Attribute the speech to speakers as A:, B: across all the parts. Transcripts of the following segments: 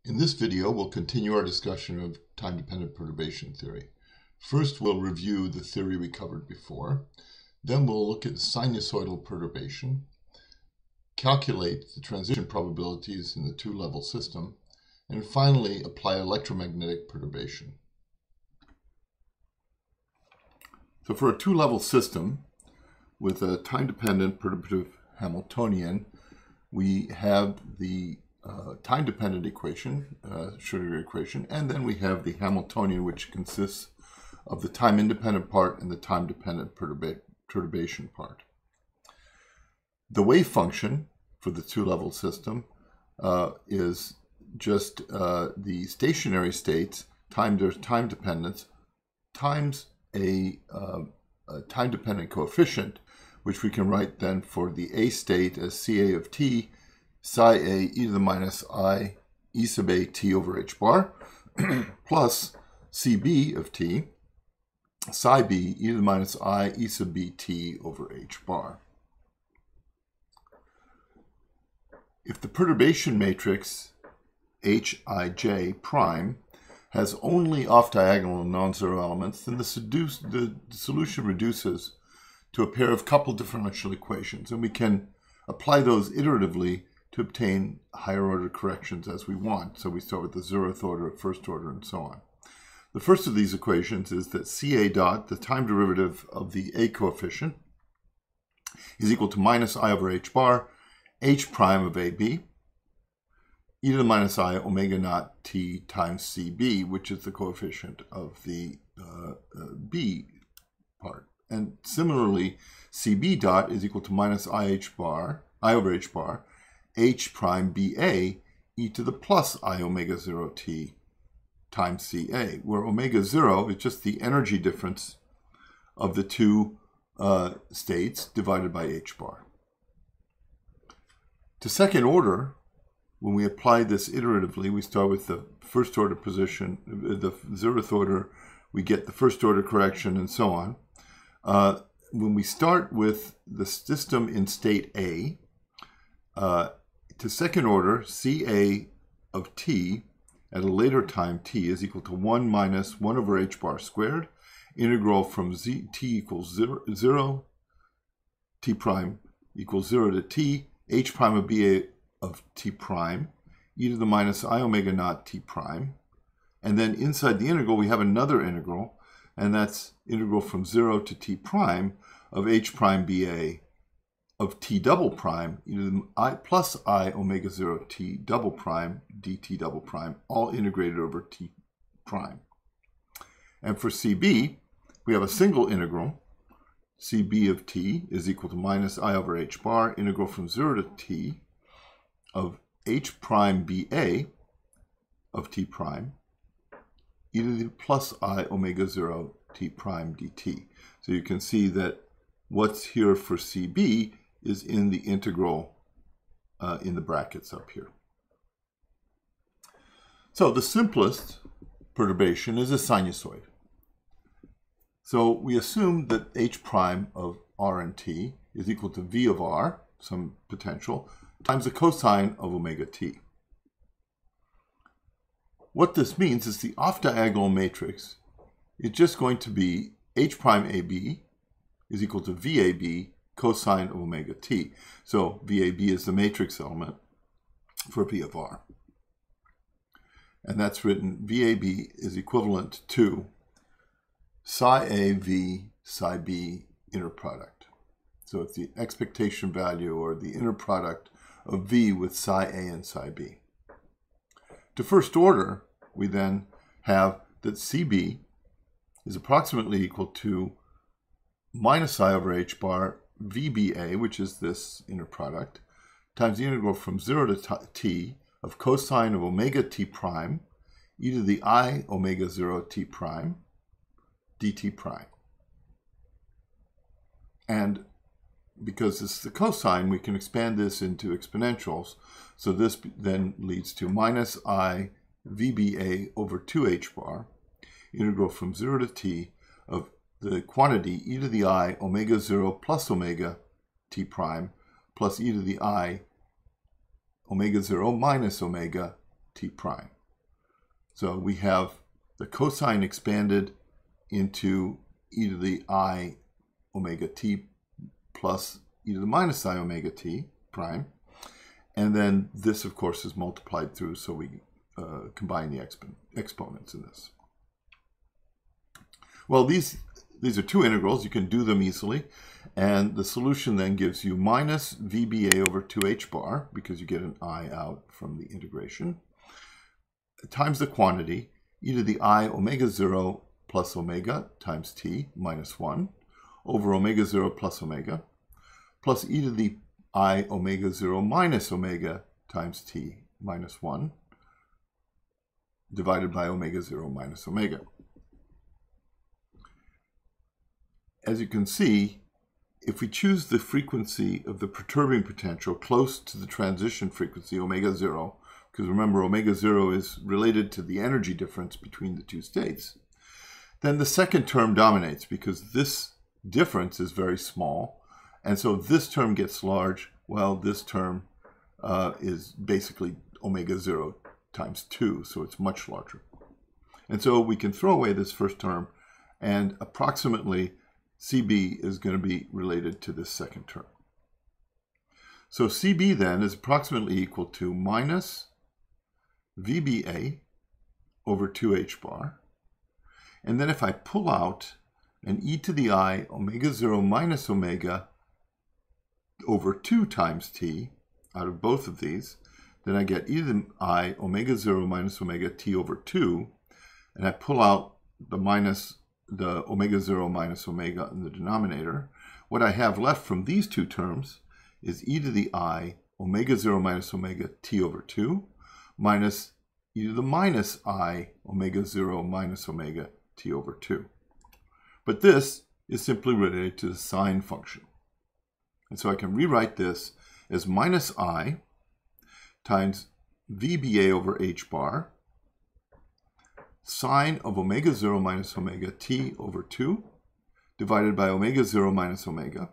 A: In this video, we'll continue our discussion of time-dependent perturbation theory. First, we'll review the theory we covered before. Then we'll look at sinusoidal perturbation, calculate the transition probabilities in the two-level system, and finally apply electromagnetic perturbation. So for a two-level system with a time-dependent perturbative Hamiltonian, we have the time-dependent equation, Schrödinger equation, and then we have the Hamiltonian, which consists of the time-independent part and the time-dependent perturbation part. The wave function for the two-level system is just the stationary states times their time dependence times a time-dependent coefficient, which we can write then for the A state as Ca of t psi a e to the minus I e sub a t over h bar plus Cb of t psi b e to the minus I e sub b t over h bar. If the perturbation matrix Hij prime has only off-diagonal non-zero elements, then the solution reduces to a pair of coupled differential equations, and we can apply those iteratively to obtain higher order corrections as we want. So we start with the zeroth order, first order, and so on. The first of these equations is that Ca dot, the time derivative of the A coefficient, is equal to minus I over h bar, h prime of AB, e to the minus I omega naught t times Cb, which is the coefficient of the B part. And similarly, Cb dot is equal to minus I over h bar, h prime Ba e to the plus I omega 0 t times Ca, where omega 0 is just the energy difference of the two states divided by h bar. To second order, when we apply this iteratively, we start with the first order position, the zeroth order, we get the first order correction, and so on. When we start with the system in state A, to second order, Ca of t at a later time t is equal to 1 minus 1 over h bar squared, integral from t equals 0, t prime equals 0 to t, h prime of Ba of t prime, e to the minus I omega naught t prime. And then inside the integral, we have another integral, and that's integral from 0 to t prime of h prime Ba of t double prime e to the I plus I omega 0 t double prime dt double prime, all integrated over t prime. And for Cb, we have a single integral. Cb of t is equal to minus I over h bar, integral from 0 to t of h prime Ba of t prime e to the plus I omega 0 t prime dt. So you can see that what's here for Cb is in the integral in the brackets up here. So the simplest perturbation is a sinusoid. So we assume that h prime of r and t is equal to v of r, some potential, times the cosine of omega t. What this means is the off-diagonal matrix is just going to be h prime ab is equal to vab cosine of omega t. So VAB is the matrix element for V of R. And that's written, VAB is equivalent to psi A V psi B inner product. So it's the expectation value or the inner product of V with psi A and psi B. To first order, we then have that CB is approximately equal to minus I over h bar VBA, which is this inner product, times the integral from 0 to t of cosine of omega t prime e to the I omega 0 t prime dt prime. And because this is the cosine, we can expand this into exponentials. So this then leads to minus I VBA over 2h bar, integral from 0 to t of the quantity e to the I omega 0 plus omega t prime plus e to the I omega 0 minus omega t prime. So we have the cosine expanded into e to the I omega t plus e to the minus I omega t prime. And then this, of course, is multiplied through, so we combine the exponents in this. Well, these are two integrals. You can do them easily. And the solution then gives you minus VBA over 2h bar, because you get an I out from the integration, times the quantity, e to the I omega 0 plus omega times t minus 1 over omega 0 plus omega, plus e to the I omega 0 minus omega times t minus 1 divided by omega 0 minus omega. As you can see, if we choose the frequency of the perturbing potential close to the transition frequency, omega 0, because remember, omega 0 is related to the energy difference between the two states, then the second term dominates, because this difference is very small. And so this term gets large, while this term is basically omega 0 times 2, so it's much larger. And so we can throw away this first term, and approximately CB is going to be related to this second term. So CB then is approximately equal to minus VBA over 2h bar. And then if I pull out an e to the I omega 0 minus omega over 2 times t out of both of these, then I get e to the I omega 0 minus omega t over 2, and I pull out the omega 0 minus omega in the denominator. What I have left from these two terms is e to the I omega 0 minus omega t over 2 minus e to the minus I omega 0 minus omega t over 2. But this is simply related to the sine function. And so I can rewrite this as minus I times VBA over h bar sine of omega 0 minus omega t over 2 divided by omega 0 minus omega,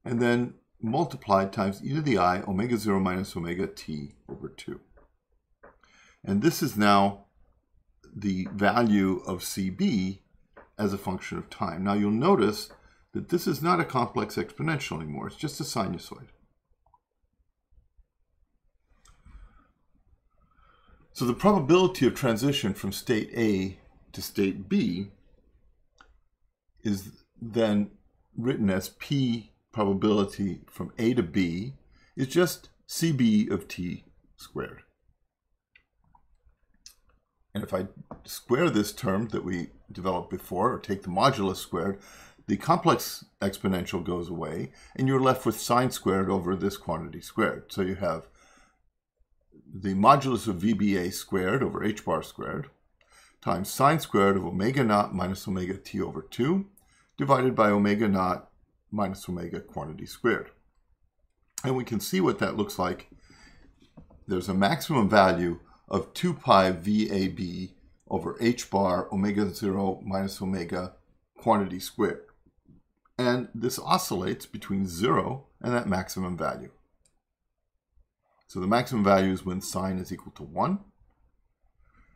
A: and then multiplied times e to the I omega 0 minus omega t over 2. And this is now the value of CB as a function of time. Now you'll notice that this is not a complex exponential anymore. It's just a sinusoid. So the probability of transition from state A to state B is then written as P probability from A to B is just CB of t squared. And if I square this term that we developed before, or take the modulus squared, the complex exponential goes away, and you're left with sine squared over this quantity squared. So you have the modulus of VBA squared over h bar squared times sine squared of omega naught minus omega t over 2 divided by omega naught minus omega quantity squared. And we can see what that looks like. There's a maximum value of 2 pi VAB over h bar omega 0 minus omega quantity squared. And this oscillates between 0 and that maximum value. So the maximum value is when sine is equal to 1.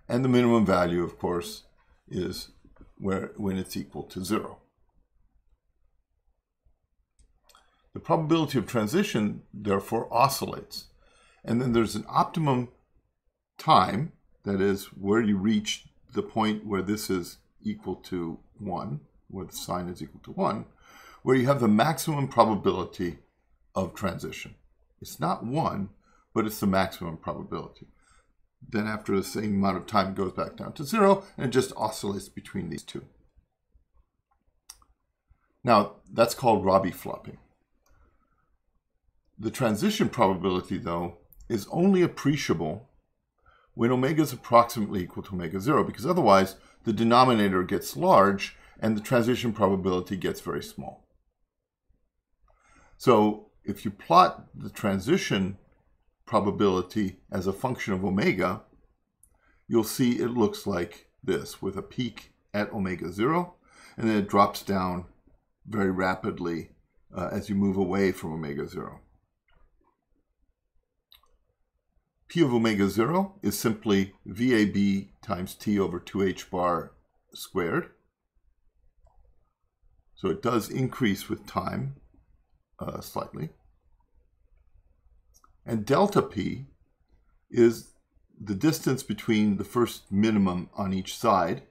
A: And the minimum value, of course, is when it's equal to 0. The probability of transition, therefore, oscillates. And then there's an optimum time, that is, where you reach the point where this is equal to 1, where the sine is equal to 1, where you have the maximum probability of transition. It's not 1, but it's the maximum probability. Then after the same amount of time, it goes back down to 0, and it just oscillates between these two. Now, that's called Rabi flopping. The transition probability, though, is only appreciable when omega is approximately equal to omega 0, because otherwise the denominator gets large and the transition probability gets very small. So if you plot the transition probability as a function of omega, you'll see it looks like this, with a peak at omega 0, and then it drops down very rapidly as you move away from omega 0. P of omega 0 is simply VAB times T over 2H bar squared. So it does increase with time slightly. And delta P is the distance between the first minimum on each side.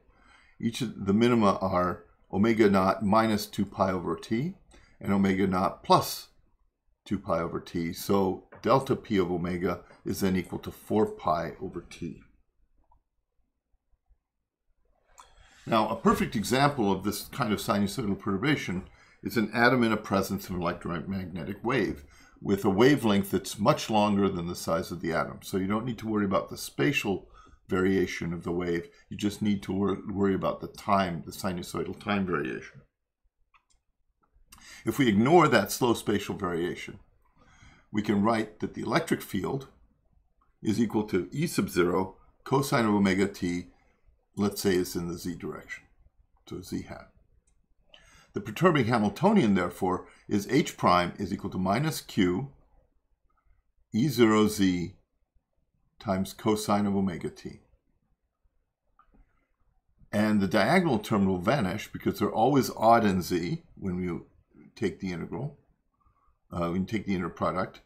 A: Each of the minima are omega naught minus 2 pi over T and omega naught plus 2 pi over T. So delta P of omega is then equal to 4 pi over T. Now, a perfect example of this kind of sinusoidal perturbation is an atom in a presence of an electromagnetic wave with a wavelength that's much longer than the size of the atom. So you don't need to worry about the spatial variation of the wave. You just need to worry about the time, the sinusoidal time variation. If we ignore that slow spatial variation, we can write that the electric field is equal to E sub 0 cosine of omega t, let's say it's in the z direction, so z hat. The perturbing Hamiltonian, therefore, is H prime is equal to minus q E0z times cosine of omega t. And the diagonal term will vanish because they're always odd in z when we take the integral, when you take the inner product.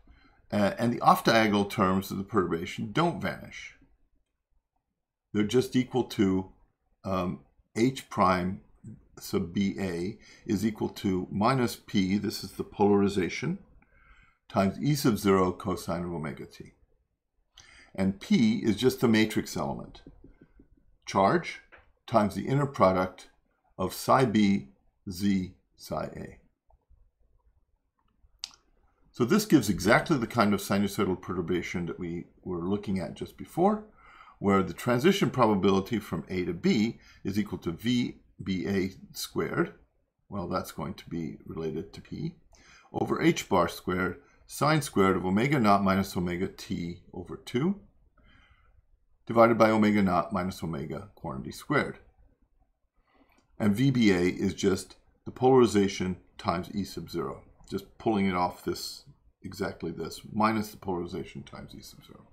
A: And the off-diagonal terms of the perturbation don't vanish. They're just equal to H prime sub BA is equal to minus P, this is the polarization, times E sub 0 cosine of omega t. And P is just the matrix element. Charge times the inner product of psi B, Z, psi A. So this gives exactly the kind of sinusoidal perturbation that we were looking at just before, where the transition probability from A to B is equal to VBA squared, well, that's going to be related to P, over H bar squared, sine squared of omega naught minus omega t over 2, divided by omega naught minus omega quantity squared. And VBA is just the polarization times E sub 0. Just pulling it off this, exactly this, minus the polarization times E sub 0.